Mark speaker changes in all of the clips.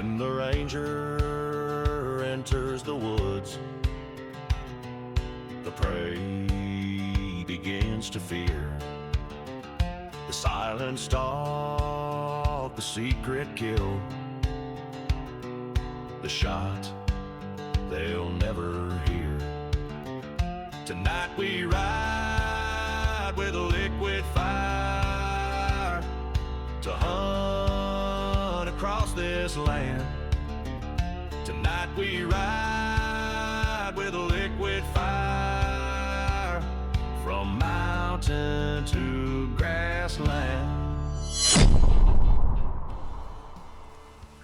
Speaker 1: When the ranger enters the woods, the prey begins to fear. The silent stalk, the secret kill, the shot they'll never hear. Tonight we ride with a liquid fire to hunt across this land. Tonight we ride with a liquid fire from mountain to grassland.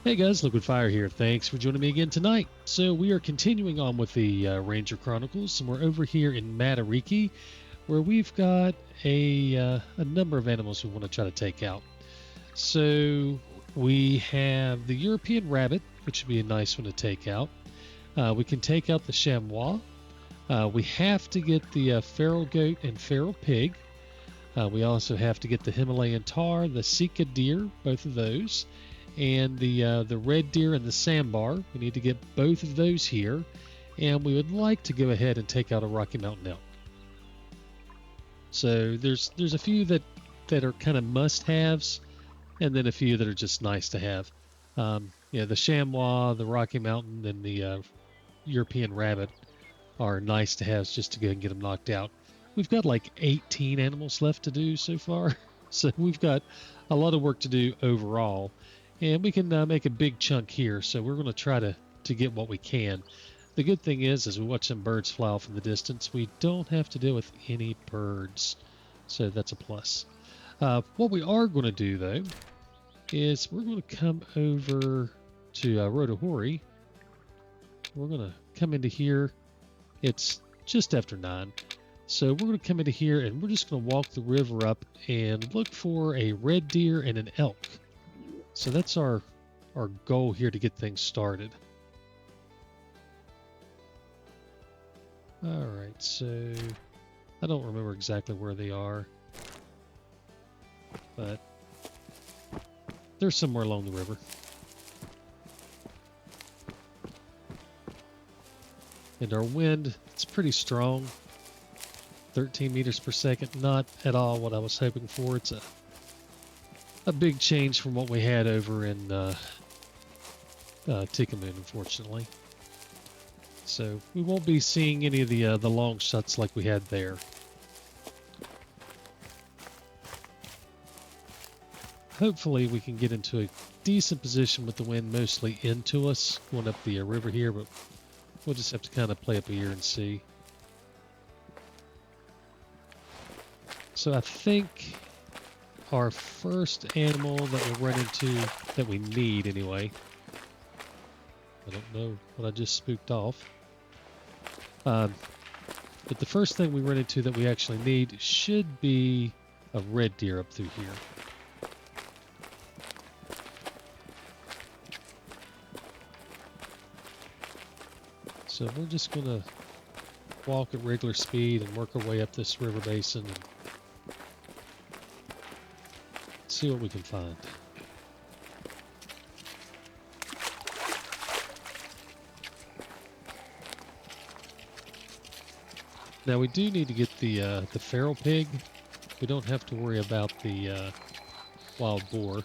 Speaker 2: Hey guys, Liquid Fire here. Thanks for joining me again tonight. So we are continuing on with the Ranger Chronicles, and we're over here in Matariki, where we've got a number of animals we want to try to take out. So we have the European rabbit, which would be a nice one to take out. We can take out the chamois. We have to get the feral goat and feral pig. We also have to get the Himalayan tahr, the Sika deer, both of those. And the red deer and the sandbar. We need to get both of those here, and we would like to go ahead and take out a Rocky Mountain elk. So there's a few that are kind of must-haves, and then a few that are just nice to have. The chamois, the Rocky Mountain, and the European rabbit are nice to have just to go and get them knocked out. We've got like 18 animals left to do so far, so we've got a lot of work to do overall. And we can make a big chunk here, so we're going to try to get what we can. The good thing is, as we watch some birds fly off in the distance, we don't have to deal with any birds. So that's a plus. What we are going to do, though, is we're going to come over to Rotohori. We're going to come into here. It's just after 9. So we're going to come into here, and we're just going to walk the river up and look for a red deer and an elk. So that's our goal here to get things started. Alright, so I don't remember exactly where they are, but they're somewhere along the river. And our wind, it's pretty strong, 13 meters per second, not at all what I was hoping for. It's a big change from what we had over in Tikamoon, unfortunately. So we won't be seeing any of the long shots like we had there. Hopefully we can get into a decent position with the wind mostly into us going up the river here, but we'll just have to kind of play up here and see. So I think our first animal that we'll run into, that we need anyway, I don't know what I just spooked off, but the first thing we run into that we actually need should be a red deer up through here. So we're just going to walk at regular speed and work our way up this river basin and see what we can find. Now we do need to get the feral pig. We don't have to worry about the wild boar.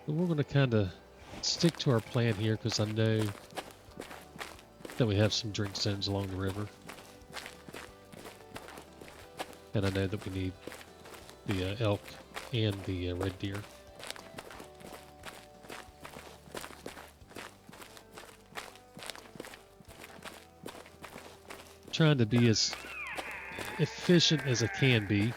Speaker 2: But we're going to kind of stick to our plan here because I know that we have some drink zones along the river. And I know that we need the elk and the red deer. Trying to be as efficient as I can be.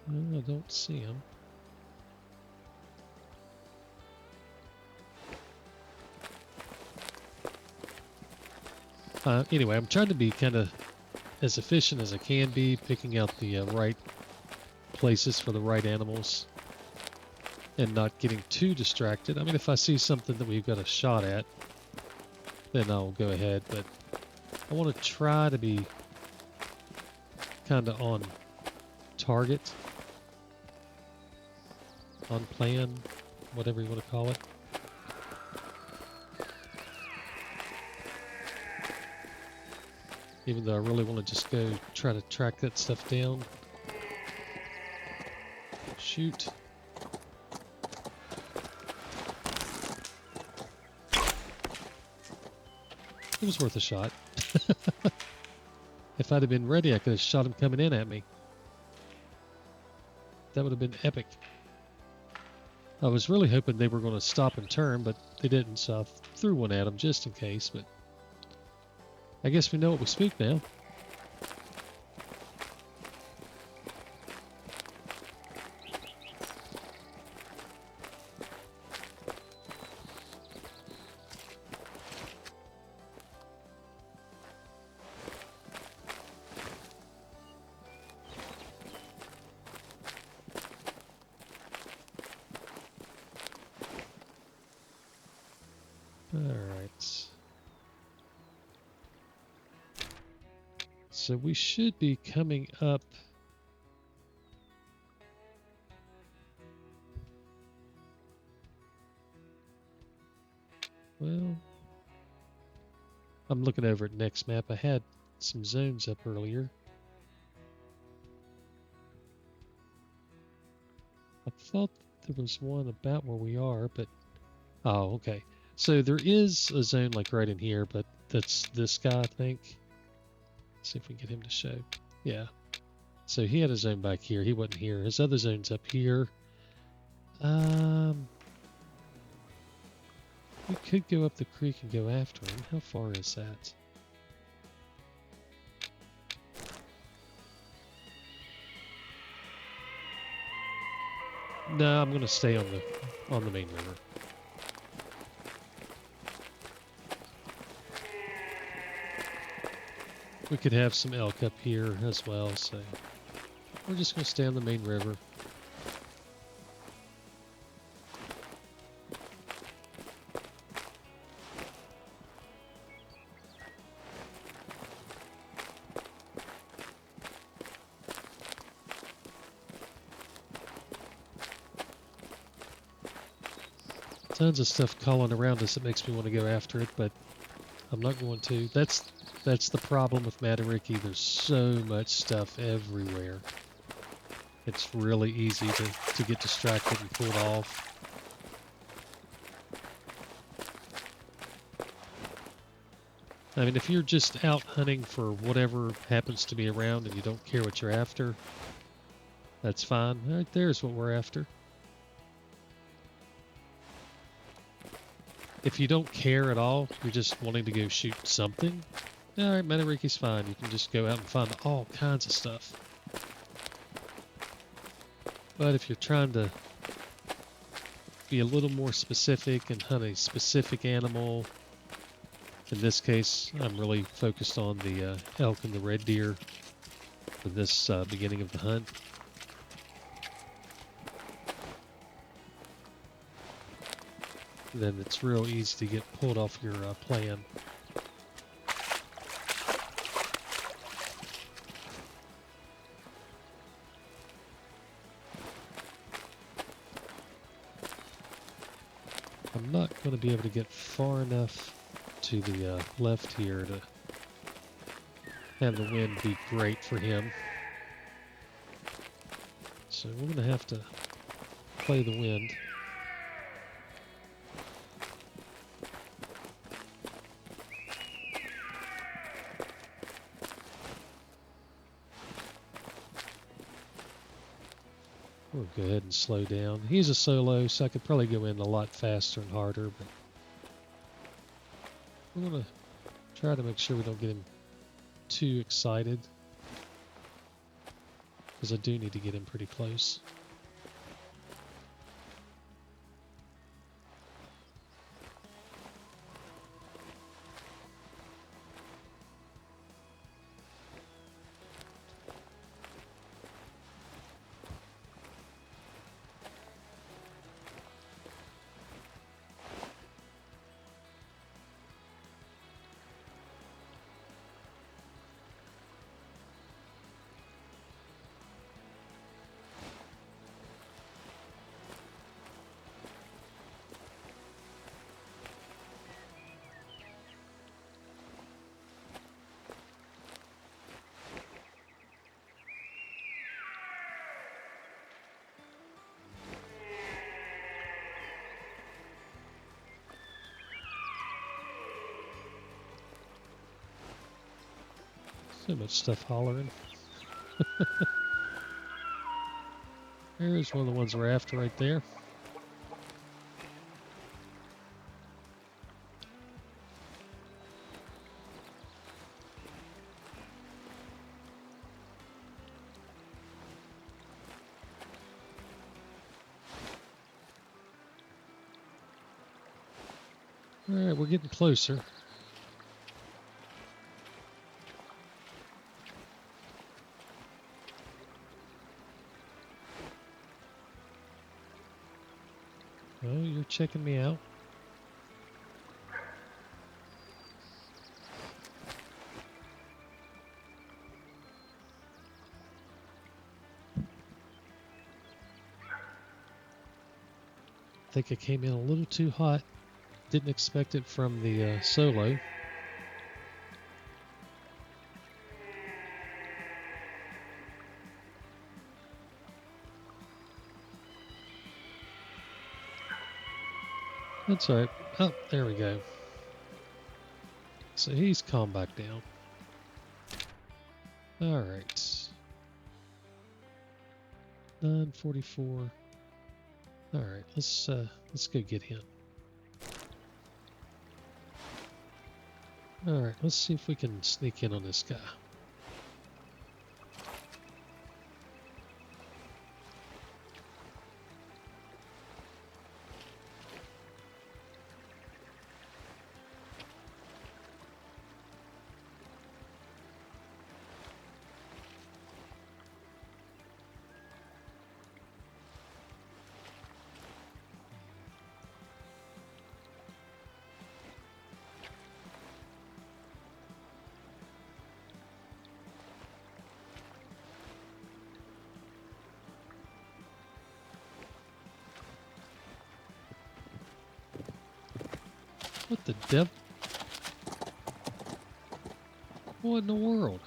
Speaker 2: I don't see him. Anyway, I'm trying to be kind of as efficient as I can be, picking out the right places for the right animals. and not getting too distracted. I mean, if I see something that we've got a shot at, then I'll go ahead, but I want to try to be kind of on target, on plan, whatever you want to call it. Even though I really want to just go try to track that stuff down. Shoot. It was worth a shot. If I'd have been ready, I could have shot him coming in at me. That would have been epic. I was really hoping they were going to stop and turn, but they didn't, so I threw one at them just in case, but I guess we know what we spooked now. Alright. So we should be coming up. Well, I'm looking over at next map. I had some zones up earlier. I thought there was one about where we are, but oh, okay. So there is a zone like right in here, but that's this guy, I think. Let's see if we can get him to show. Yeah. So he had a zone back here. He wasn't here. His other zone's up here. We could go up the creek and go after him. How far is that? No, I'm gonna stay on the main river. We could have some elk up here as well, so we're just gonna stay on the main river. Tons of stuff calling around us that makes me want to go after it, but I'm not going to. That's the problem with Matariki. There's so much stuff everywhere. It's really easy to get distracted and pulled off. I mean, if you're just out hunting for whatever happens to be around and you don't care what you're after, that's fine. Right there's what we're after. If you don't care at all, you're just wanting to go shoot something, alright, Matariki's fine. You can just go out and find all kinds of stuff. But if you're trying to be a little more specific and hunt a specific animal, in this case, I'm really focused on the elk and the red deer for this beginning of the hunt. Then it's real easy to get pulled off your plan. I'm not going to be able to get far enough to the left here to have the wind be great for him. So we're going to have to play the wind. We'll go ahead and slow down. He's a solo, so I could probably go in a lot faster and harder, but we're going to try to make sure we don't get him too excited, because I do need to get him pretty close. So much stuff hollering. There's one of the ones we're after right there. Alright, we're getting closer. Oh, you're checking me out. I think I came in a little too hot. Didn't expect it from the solo. That's all right. Oh, there we go. So he's calmed back down. All right. 944. All right, let's go get him. All right, let's see if we can sneak in on this guy. What the devil? What in the world?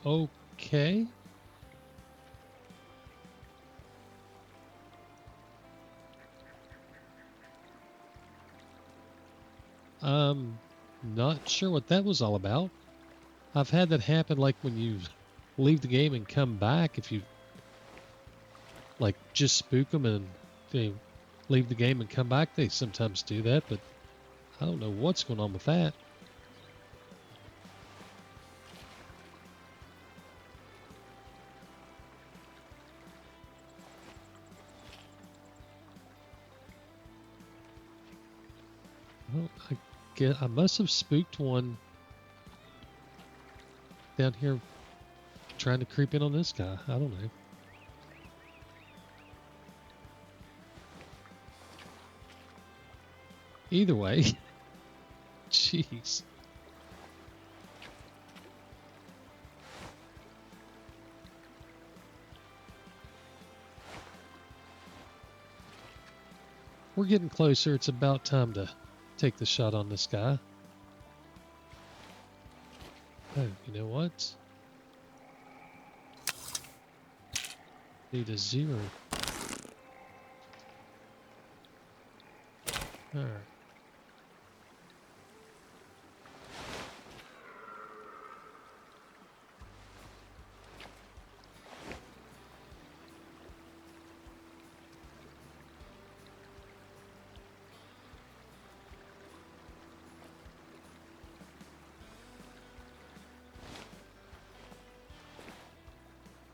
Speaker 2: Okay. Not sure what that was all about. I've had that happen like when you leave the game and come back. If you like just spook them and they leave the game and come back, they sometimes do that, but I don't know what's going on with that. Well, I must have spooked one down here trying to creep in on this guy. I don't know. Either way, jeez. We're getting closer. It's about time to take the shot on this guy. Oh, you know what? Need a 0. All right.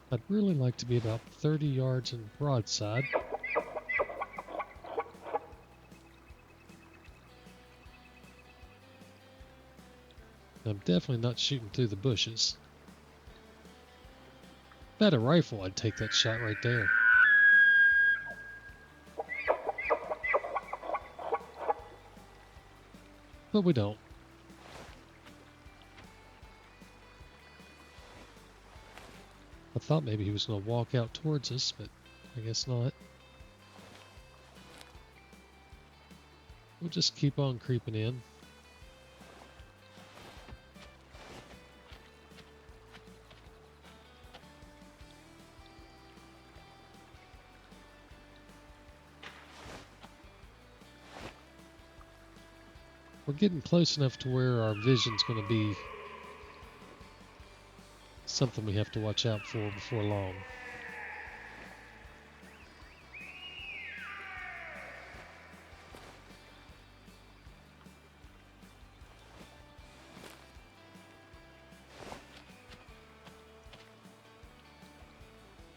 Speaker 2: I'd really like to be about 30 yards in broadside. I'm definitely not shooting through the bushes. If I had a rifle, I'd take that shot right there. But we don't. I thought maybe he was going to walk out towards us, but I guess not. We'll just keep on creeping in. we're getting close enough to where our vision's going to be something we have to watch out for before long.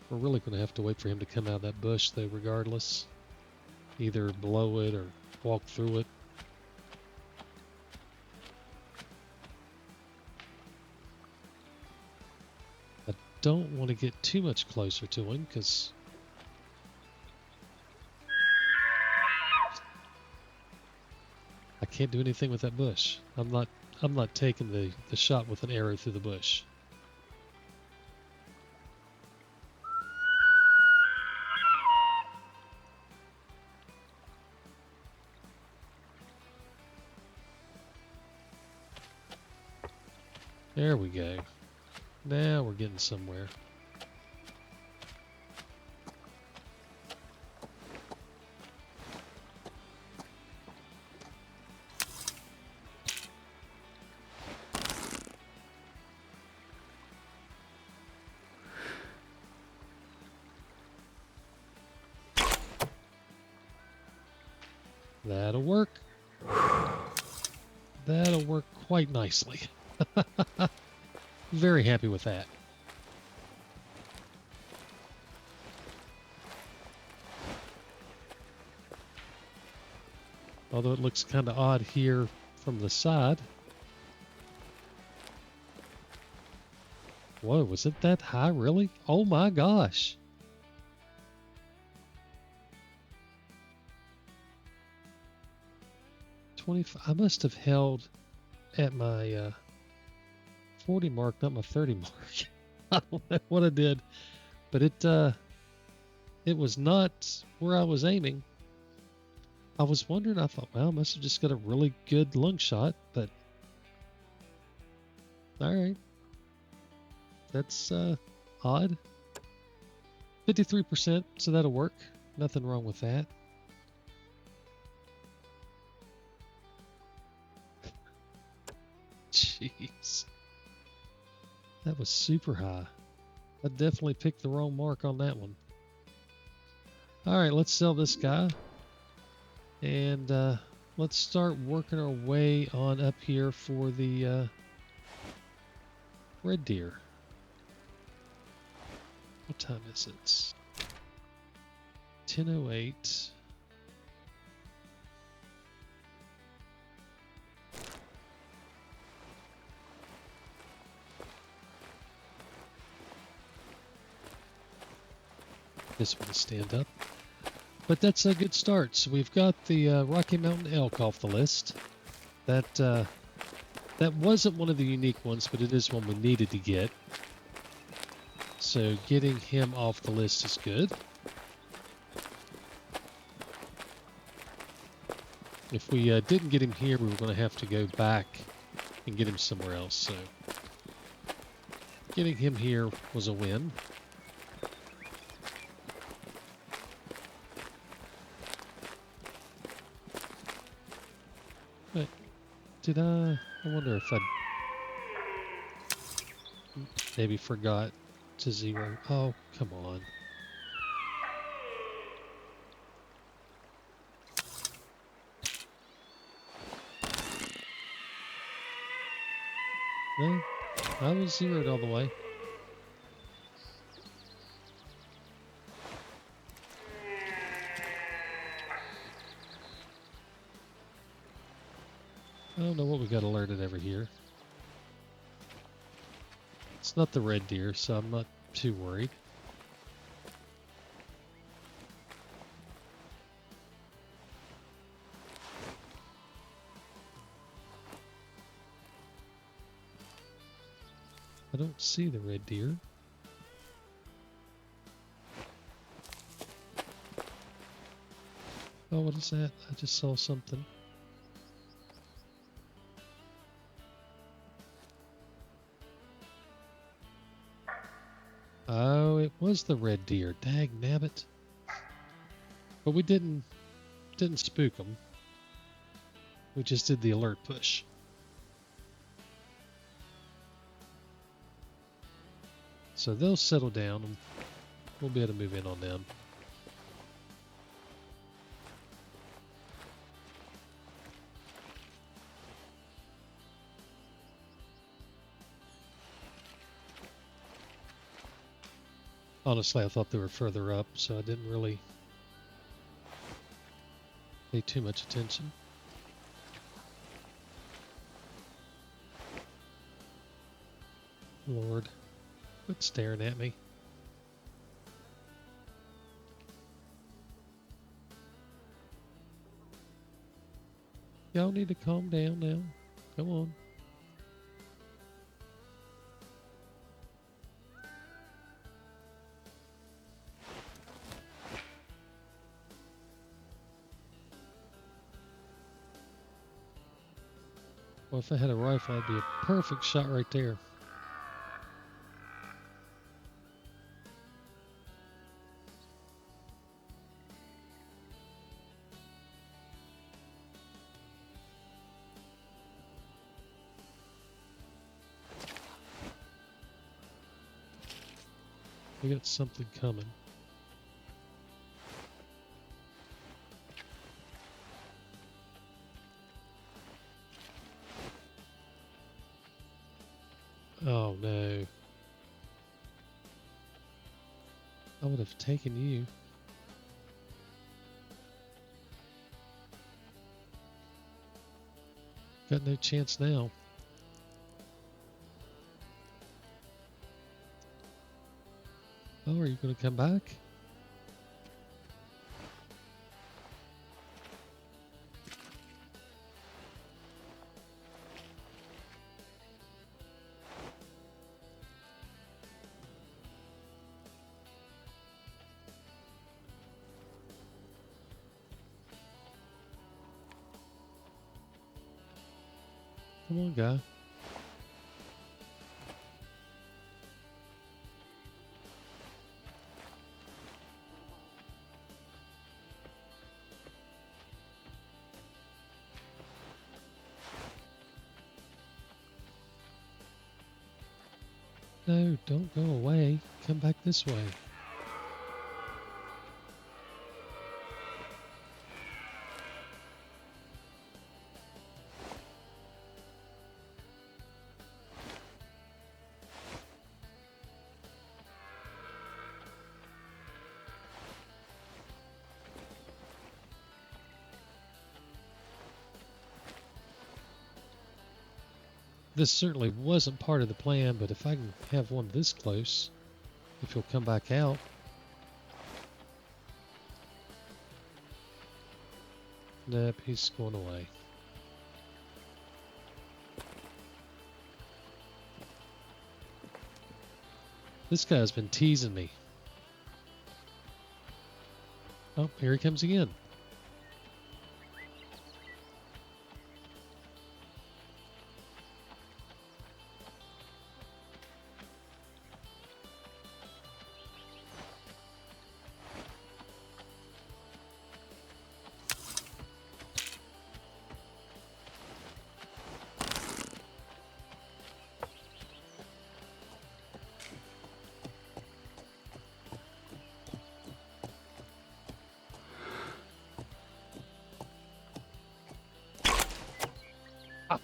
Speaker 2: We're really going to have to wait for him to come out of that bush, though, regardless. Either below it or walk through it. I don't want to get too much closer to him, because I can't do anything with that bush. I'm not taking the shot with an arrow through the bush. There we go. Now we're getting somewhere. That'll work. That'll work quite nicely. Very happy with that. Although it looks kind of odd here from the side. Whoa, was it that high, really? Oh my gosh. I must have held at my 40 mark, not my 30 mark. I don't know what I did, but it was not where I was aiming. I was wondering, I thought, well, I must have just got a really good lung shot, but all right. That's odd. 53%, so that'll work. Nothing wrong with that. Jeez. That was super high. I definitely picked the wrong mark on that one. Alright, let's sell this guy. And let's start working our way on up here for the red deer. What time is it? 10:08. This one will stand up. But that's a good start. So we've got the Rocky Mountain elk off the list. That wasn't one of the unique ones, but it is one we needed to get. So getting him off the list is good. If we didn't get him here, we were going to have to go back and get him somewhere else. So getting him here was a win. But did I wonder if I maybe forgot to zero. Oh, come on. No, I was zeroed all the way. I don't know what we got alerted over here. It's not the red deer, so I'm not too worried. I don't see the red deer. Oh, what is that? I just saw something. Oh, it was the red deer. Dag nabbit. But we didn't spook them. We just did the alert push. So they'll settle down and we'll be able to move in on them. Honestly, I thought they were further up, so I didn't really pay too much attention. Lord, quit staring at me. Y'all need to calm down now. Come on. Well, if I had a rifle, I'd be a perfect shot right there. We got something coming. Oh no. I would have taken you. Got no chance now. Oh, are you going to come back? Come on, guy. No, don't go away. Come back this way. This certainly wasn't part of the plan, but if I can have one this close, if he'll come back out. Nope, he's going away. This guy's been teasing me. Oh, here he comes again.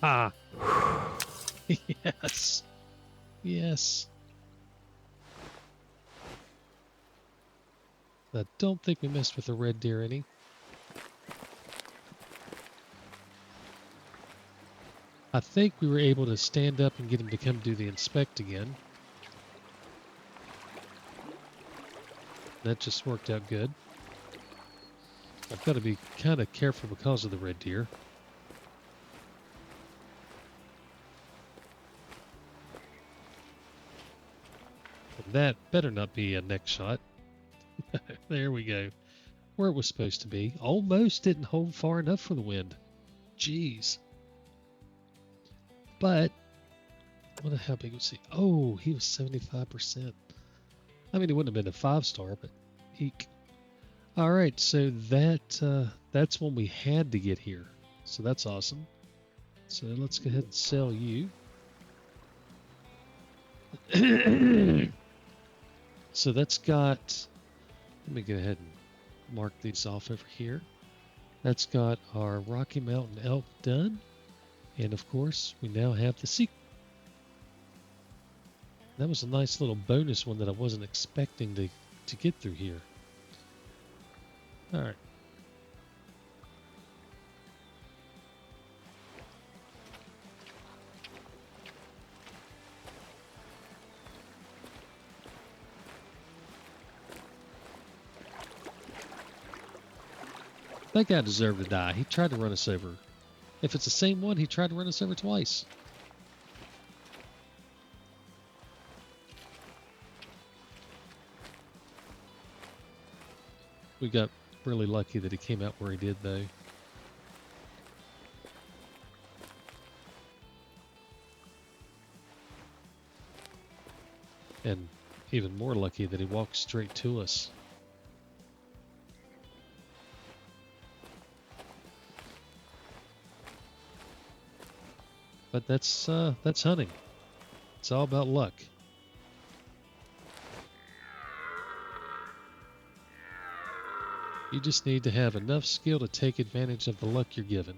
Speaker 2: Ah, yes, yes. I don't think we messed with the red deer any. I think we were able to stand up and get him to come do the inspect again. That just worked out good. I've got to be kind of careful because of the red deer. And that better not be a neck shot. There we go. Where it was supposed to be. Almost didn't hold far enough for the wind. Jeez. But, wonder how big was he? Oh, he was 75%. I mean, it wouldn't have been a 5-star, but eek. All right, so that's when we had to get here. So that's awesome. So let's go ahead and sell you. So that's got, let me go ahead and mark these off over here. That's got our Rocky Mountain elk done. And of course, we now have the sequel. That was a nice little bonus one that I wasn't expecting to get through here. All right. That guy deserved to die. He tried to run us over. If it's the same one, he tried to run us over twice. We got really lucky that he came out where he did, though. And even more lucky that he walked straight to us. But that's hunting. It's all about luck. You just need to have enough skill to take advantage of the luck you're given.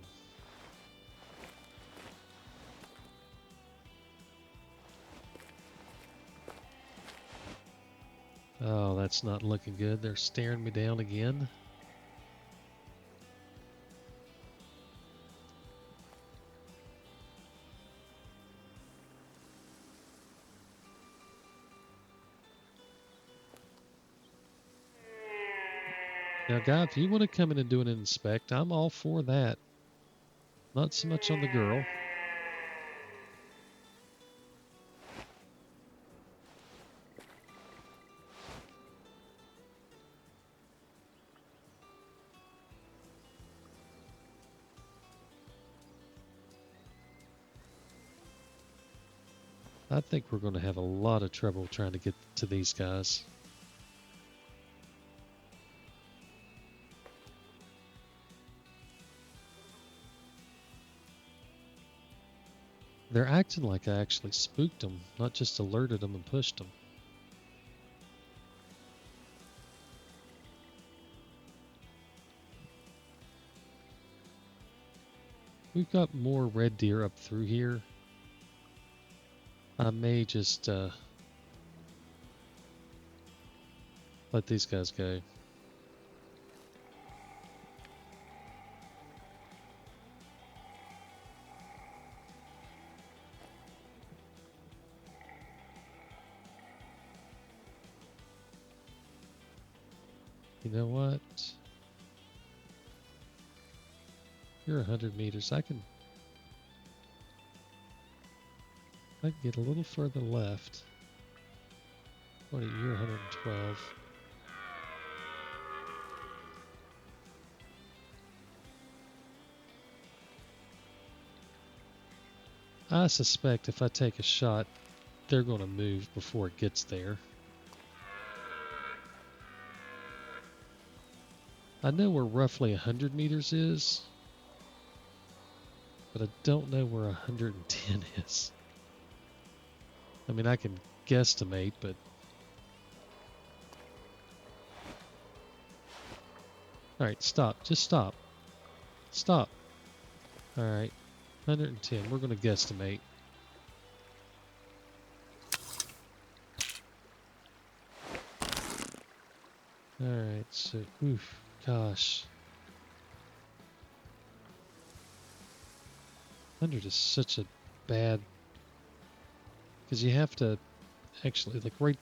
Speaker 2: Oh, that's not looking good. They're staring me down again. Now, guy, if you want to come in and do an inspect, I'm all for that. Not so much on the girl. I think we're going to have a lot of trouble trying to get to these guys. They're acting like I actually spooked them, not just alerted them and pushed them. We've got more red deer up through here. I may just let these guys go. You know what? You're 100 meters. I can get a little further left. What are you? You're 112. I suspect if I take a shot, they're going to move before it gets there. I know where roughly 100 meters is, but I don't know where 110 is. I mean, I can guesstimate, but... Alright, stop. Just stop. Stop. Alright, 110. We're going to guesstimate. Alright, so, oof, gosh. 100 is such a bad... Because you have to actually, like right,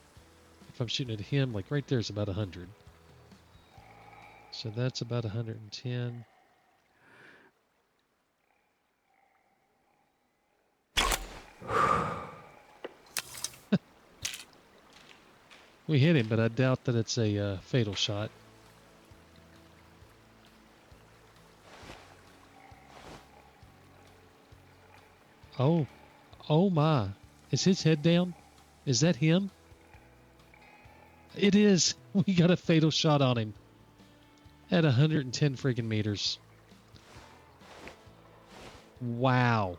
Speaker 2: if I'm shooting at him, like right there's about 100. So that's about 110. We hit him, but I doubt that it's a fatal shot. Oh, oh my. Is his head down? Is that him? It is. We got a fatal shot on him at 110 freaking meters. Wow.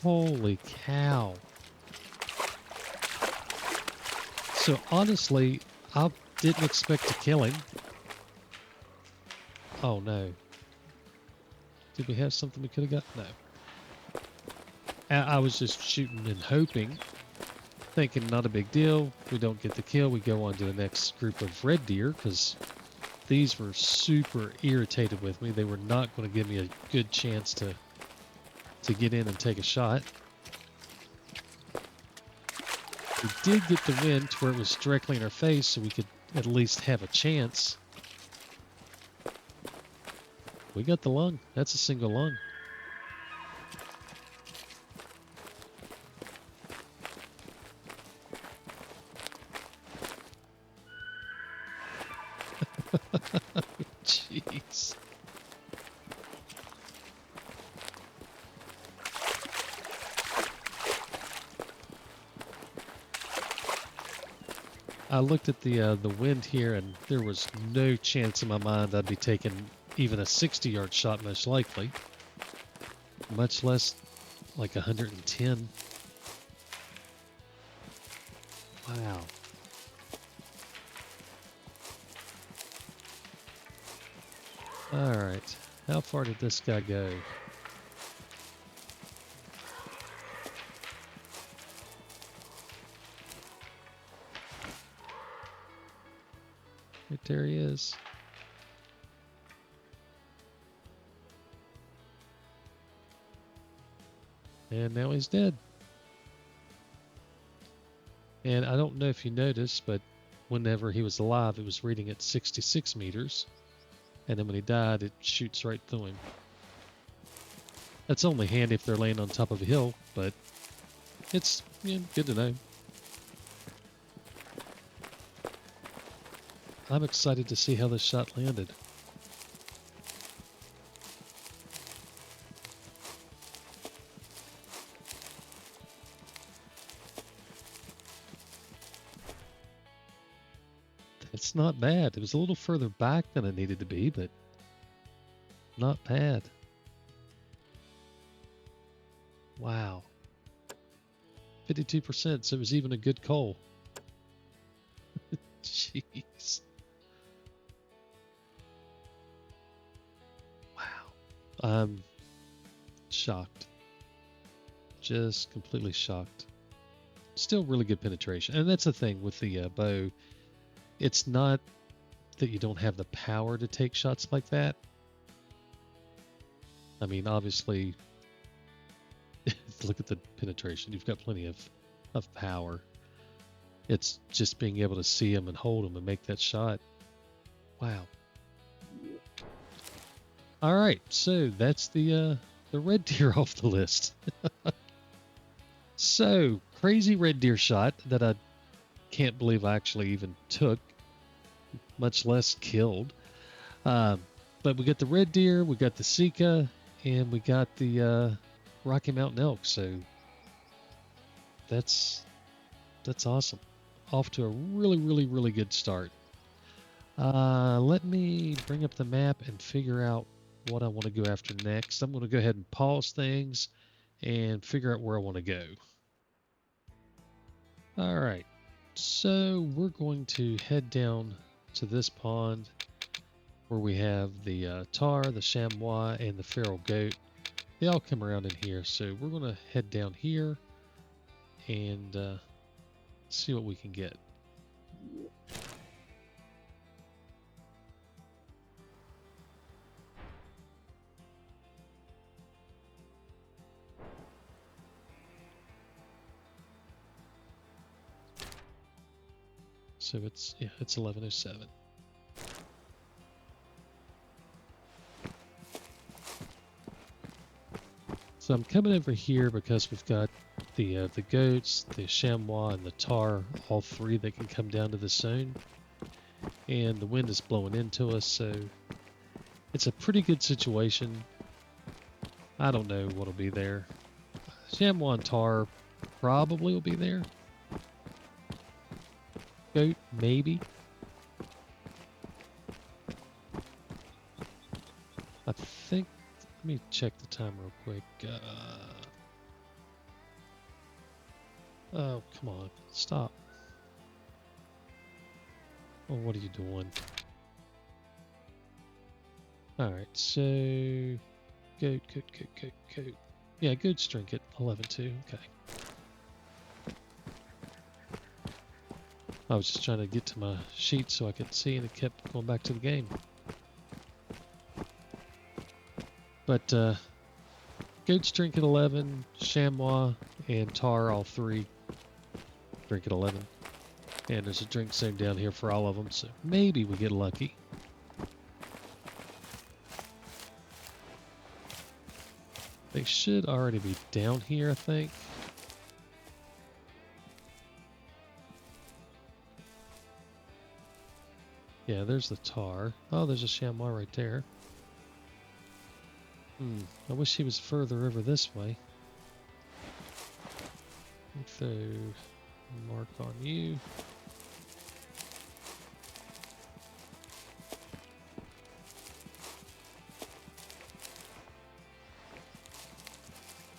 Speaker 2: Holy cow. So honestly, I didn't expect to kill him. Oh no. Did we have something we could have got? No. I was just shooting and hoping, thinking not a big deal. We don't get the kill. We go on to the next group of red deer because these were super irritated with me. They were not going to give me a good chance to get in and take a shot. We did get the wind to where it was directly in our face, so we could at least have a chance. We got the lung. That's a single lung. Jeez. I looked at the wind here, and there was no chance in my mind I'd be taking even a 60-yard shot, most likely. Much less like 110. Wow. All right. How far did this guy go? Right there he is. And now he's dead. And I don't know if you noticed, but whenever he was alive, it was reading at 66 meters. And then when he died, it shoots right through him. That's only handy if they're laying on top of a hill, but it's good to know. I'm excited to see how this shot landed. It's not bad. It was a little further back than it needed to be, but not bad. Wow. 52%, so it was even a good call. Jeez. Wow. I'm shocked. Just completely shocked. Still really good penetration. And that's the thing with the bow. It's not that you don't have the power to take shots like that. I mean, obviously, look at the penetration. You've got plenty of power. It's just being able to see them and hold them and make that shot. Wow. All right, so that's the red deer off the list. So, crazy red deer shot that I can't believe I actually even took, much less killed. But we got the red deer, we got the Sika, and we got the Rocky Mountain elk. So that's awesome. Off to a really, really, really good start. Let me bring up the map and figure out what I want to go after next. I'm going to go ahead and pause things and figure out where I want to go. All right, so we're going to head down to this pond where we have the tar, the chamois, and the feral goat. They all come around in here, so we're going to head down here and see what we can get. So it's 11:07. So I'm coming over here because we've got the goats, the chamois, and the tar, all three that can come down to the zone. And the wind is blowing into us, so it's a pretty good situation. I don't know what'll be there. Chamois and tar probably will be there. Goat, maybe. Let me check the time real quick. Oh, come on. Stop. Oh, what are you doing? Alright, so... Goat. Yeah, goats drink it. 11-2. Okay. I was just trying to get to my sheet so I could see, and it kept going back to the game. But goats drink at 11, chamois and tar, all three drink at 11. And there's a drink zone down here for all of them, so maybe we get lucky. They should already be down here, I think. Yeah, there's the tar. Oh, there's a chamois right there. I wish he was further over this way. So, mark on you.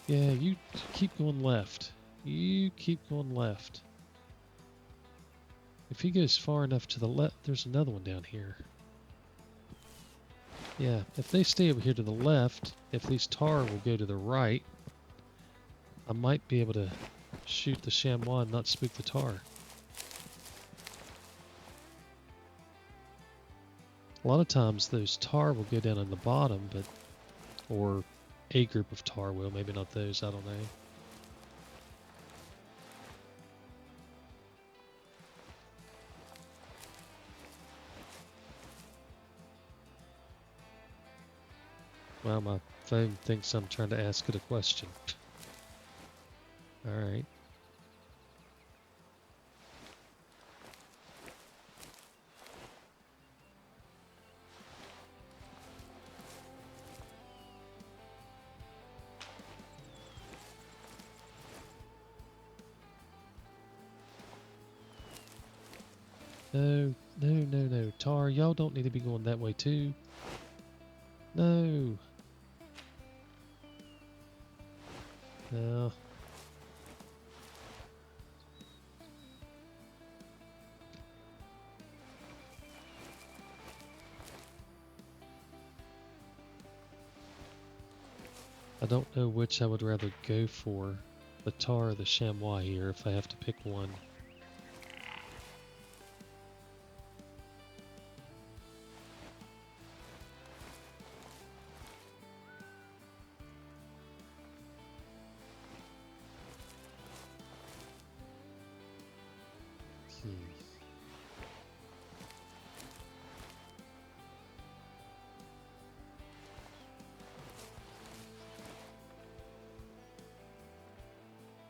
Speaker 2: Yeah, you keep going left. You keep going left. If he goes far enough to the left, there's another one down here. Yeah, if they stay over here to the left, if these tar will go to the right, I might be able to shoot the chamois and not spook the tar. A lot of times those tar will go down on the bottom, but or a group of tar will, maybe not those, I don't know. Well, my phone thinks I'm trying to ask it a question. Alright. No. Tar, y'all don't need to be going that way too. No. No. I don't know which I would rather go for, the tar or the chamois here, if I have to pick one.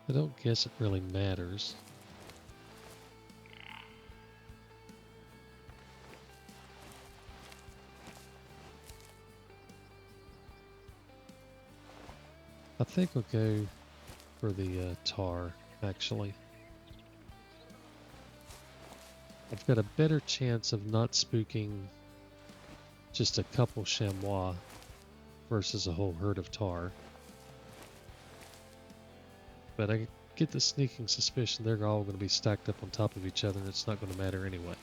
Speaker 2: I don't guess it really matters. I think I'll go for the tar, actually. I've got a better chance of not spooking just a couple chamois versus a whole herd of tar. But I get the sneaking suspicion they're all going to be stacked up on top of each other and it's not going to matter anyway.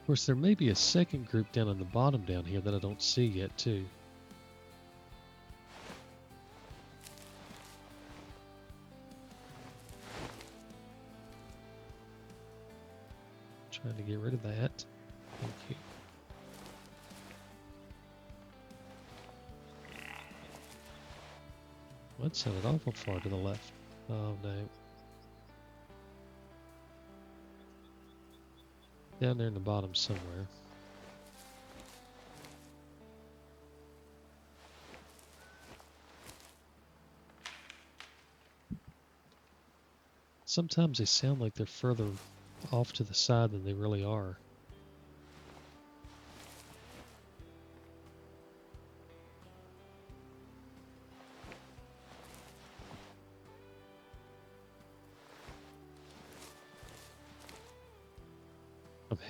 Speaker 2: Of course, there may be a second group down on the bottom down here that I don't see yet, too. Trying to get rid of that. Thank you. That sounded awful far to the left. Oh no. Down there in the bottom somewhere. Sometimes they sound like they're further off to the side than they really are.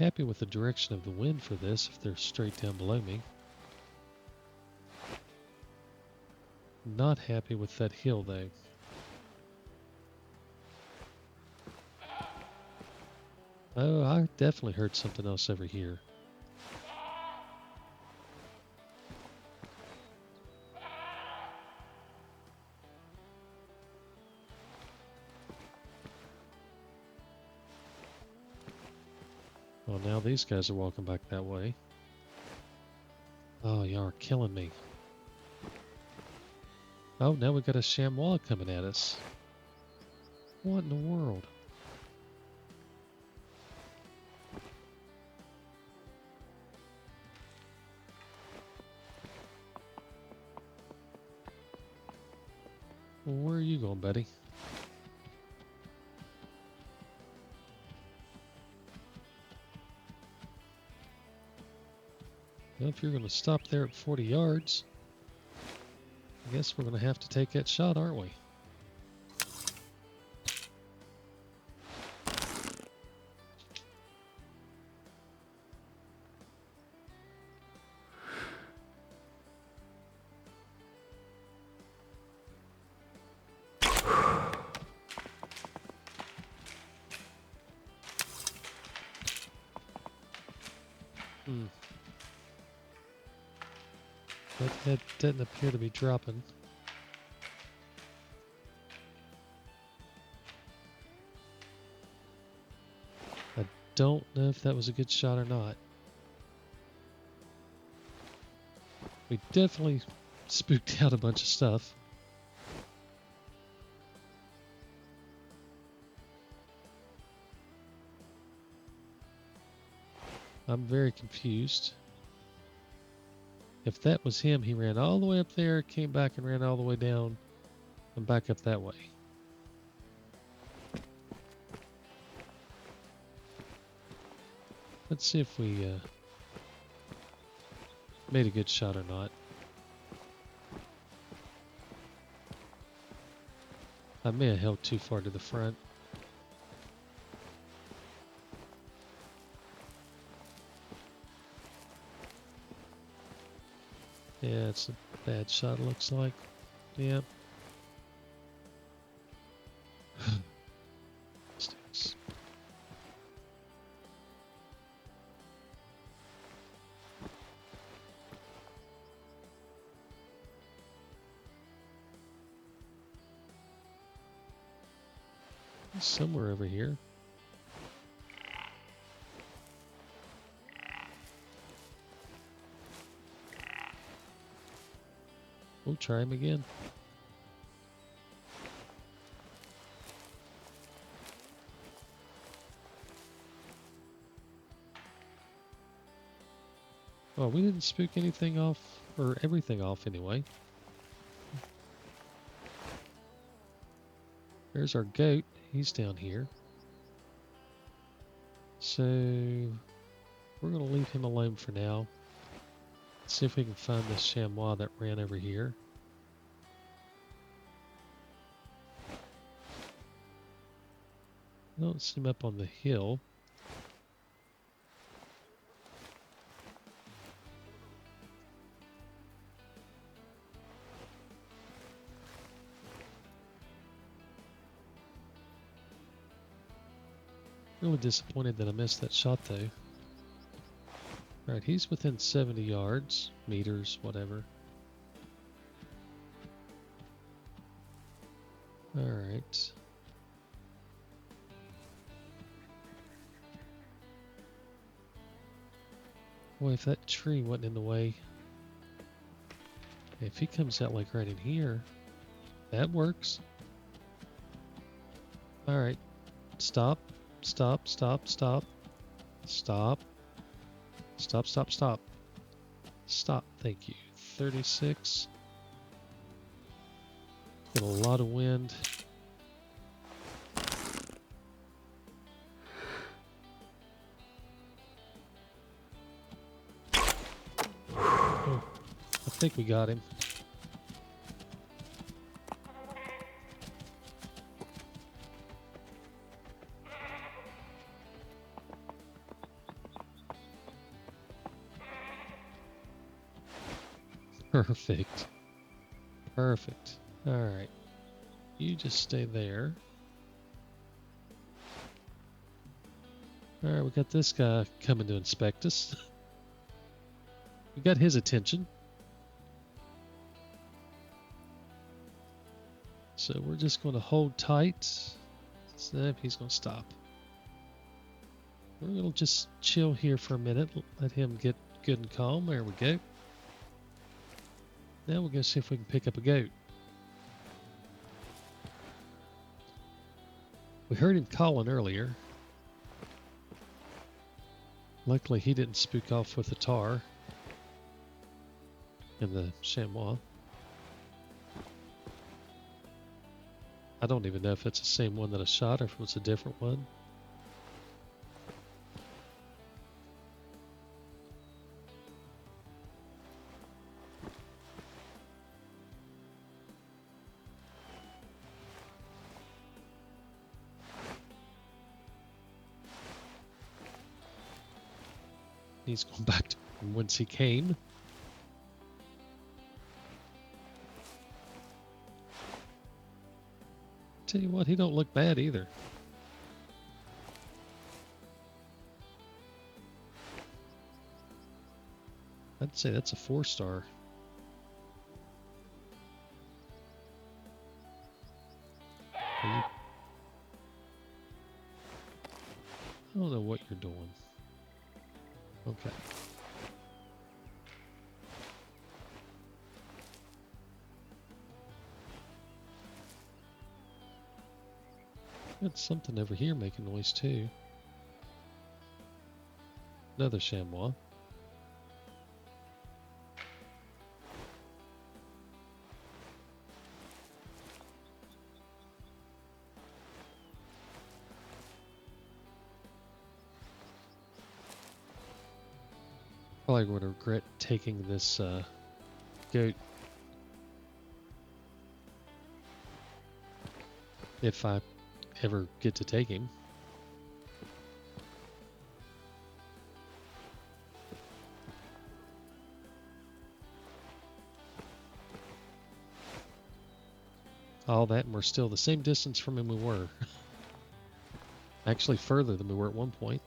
Speaker 2: happy with the direction of the wind for this if they're straight down below me. Not happy with that hill though. Oh, I definitely heard something else over here. Well, now these guys are walking back that way. Oh, y'all are killing me. Oh, now we got a chamois coming at us. What in the world? Well, where are you going, buddy? Well, if you're going to stop there at 40 yards, I guess we're going to have to take that shot, aren't we? That didn't appear to be dropping. I don't know if that was a good shot or not. We definitely spooked out a bunch of stuff. I'm very confused. If that was him, he ran all the way up there, came back and ran all the way down, and back up that way. Let's see if we made a good shot or not. I may have held too far to the front. Yeah, it's a bad shot, it looks like. Yeah. Sticks. Somewhere over here. We'll try him again. Well, we didn't spook anything off, or everything off anyway. There's our goat. He's down here. So we're going to leave him alone for now. See if we can find this chamois that ran over here. I don't see him up on the hill. Really disappointed that I missed that shot though. Alright, he's within 70 yards, meters, whatever. Alright. Boy, if that tree wasn't in the way. If he comes out like right in here, that works. Alright. Stop. Stop, stop, stop. Stop. Stop, stop, stop. Stop, thank you. 36. Got a lot of wind. Oh, I think we got him. Perfect. Perfect. All right. You just stay there. All right, we got this guy coming to inspect us. We got his attention. So we're just going to hold tight. Snap, he's going to stop. We're going to just chill here for a minute. Let him get good and calm. There we go. Now we're going to see if we can pick up a goat. We heard him calling earlier. Luckily, he didn't spook off with the tar and the chamois. I don't even know if it's the same one that I shot or if it was a different one. He's going back to whence he came. Tell you what, he don't look bad either. I'd say that's a 4-star. I don't know what you're doing. Okay. Got something over here making noise too. Another chamois. Probably would regret taking this goat if I ever get to take him. All that, and we're still the same distance from him we were. Actually further than we were at one point.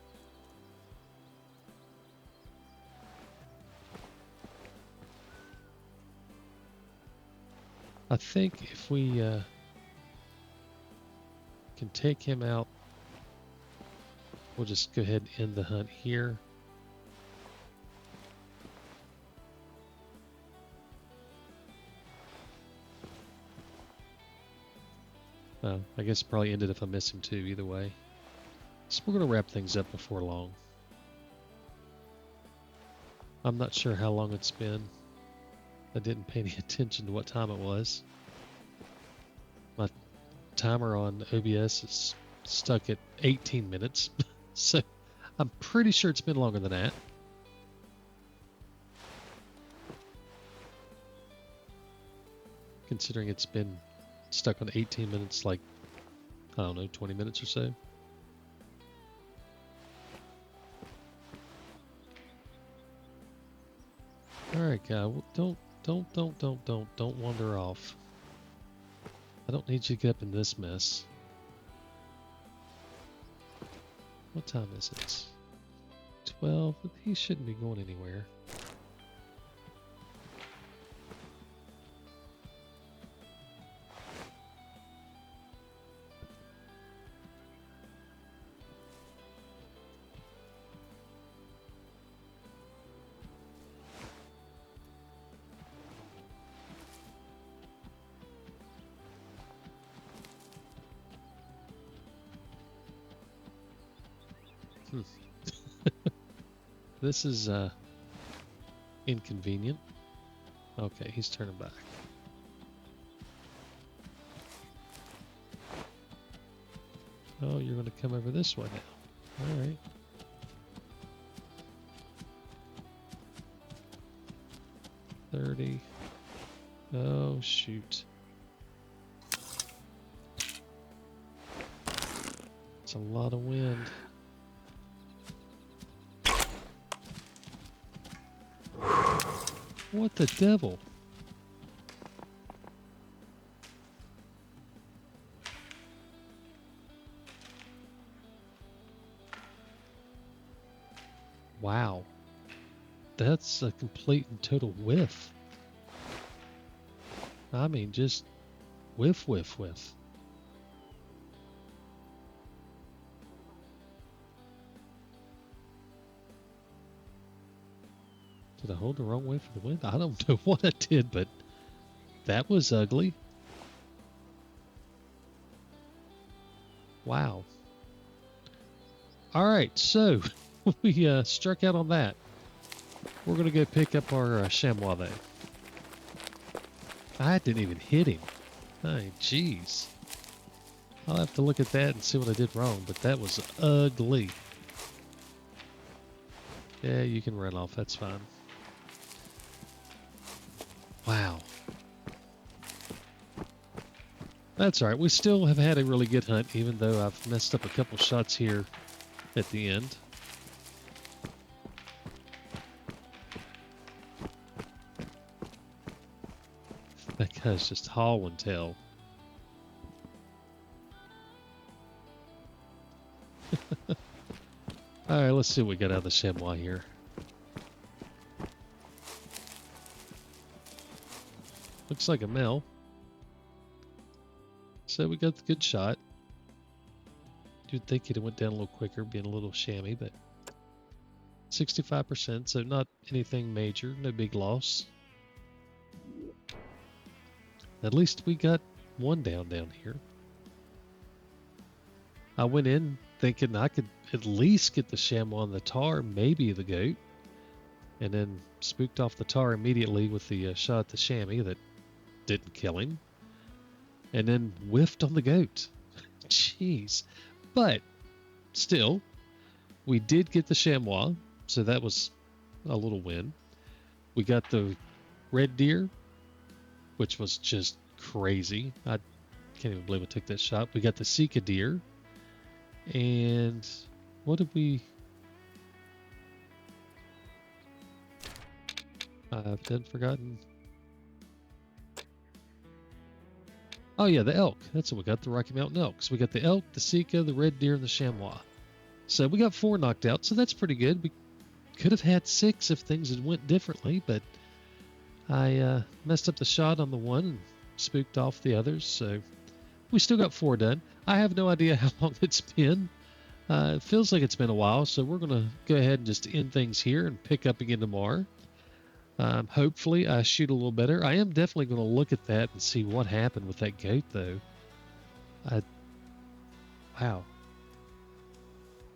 Speaker 2: I think if we can take him out, we'll just go ahead and end the hunt here. I guess probably ended if I miss him too, either way. So we're going to wrap things up before long. I'm not sure how long it's been. I didn't pay any attention to what time it was. My timer on OBS is stuck at 18 minutes. So I'm pretty sure it's been longer than that. Considering it's been stuck on 18 minutes, like, I don't know, 20 minutes or so. Alright, guy, don't wander off. I don't need you to get up in this mess. What time is it? 12. He shouldn't be going anywhere. This is inconvenient. Okay, he's turning back. Oh, you're going to come over this way now. All right. $30. Oh, shoot. It's a lot of wind. What the devil? that's a complete and total whiff. I mean, just whiff, whiff, whiff. Did I hold the wrong way for the wind? I don't know what I did, but that was ugly. Wow. All right, so we struck out on that. We're going to go pick up our chamois there. I didn't even hit him. Oh, jeez. I'll have to look at that and see what I did wrong, but that was ugly. Yeah, you can run off. That's fine. Wow. That's all right. We still have had a really good hunt, even though I've messed up a couple shots here at the end. That guy's just hauling tail. All right, let's see what we got out of the chamois here. Looks like a male. So we got the good shot. You'd think it went down a little quicker, being a little chamois, but 65%, so not anything major, no big loss. At least we got one down here. I went in thinking I could at least get the chamois on the tar, maybe the goat, and then spooked off the tar immediately with the shot at the chamois that didn't kill him, and then whiffed on the goat. Jeez. But still, we did get the chamois, so that was a little win. We got the red deer, which was just crazy. I can't even believe I took that shot. We got the Sika deer. And what did we... I've done forgotten. Oh yeah, the elk. That's what we got, the Rocky Mountain elk. So we got the elk, the Sika, the red deer, and the chamois. So we got 4 knocked out, so that's pretty good. We could have had 6 if things had went differently, but I messed up the shot on the one and spooked off the others, so we still got 4 done. I have no idea how long it's been. It feels like it's been a while, so we're going to go ahead and just end things here and pick up again tomorrow. Hopefully I shoot a little better. I am definitely going to look at that and see what happened with that goat, though. Wow.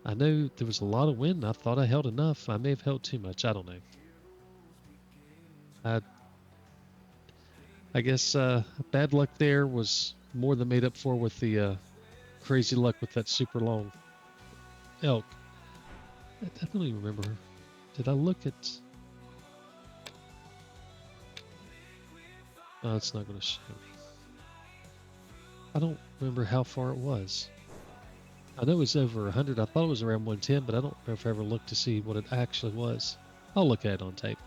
Speaker 2: I know there was a lot of wind. I thought I held enough. I may have held too much. I don't know. I guess bad luck there was more than made up for with the crazy luck with that super long elk. I don't even remember. Did I look at... Oh, it's not going to show me. I don't remember how far it was. I know it was over 100. I thought it was around 110, but I don't remember if I ever looked to see what it actually was. I'll look at it on tape.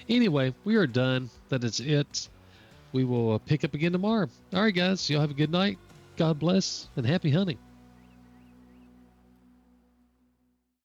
Speaker 2: Anyway, we are done. That is it. We will pick up again tomorrow. All right, guys. Y'all have a good night. God bless and happy hunting.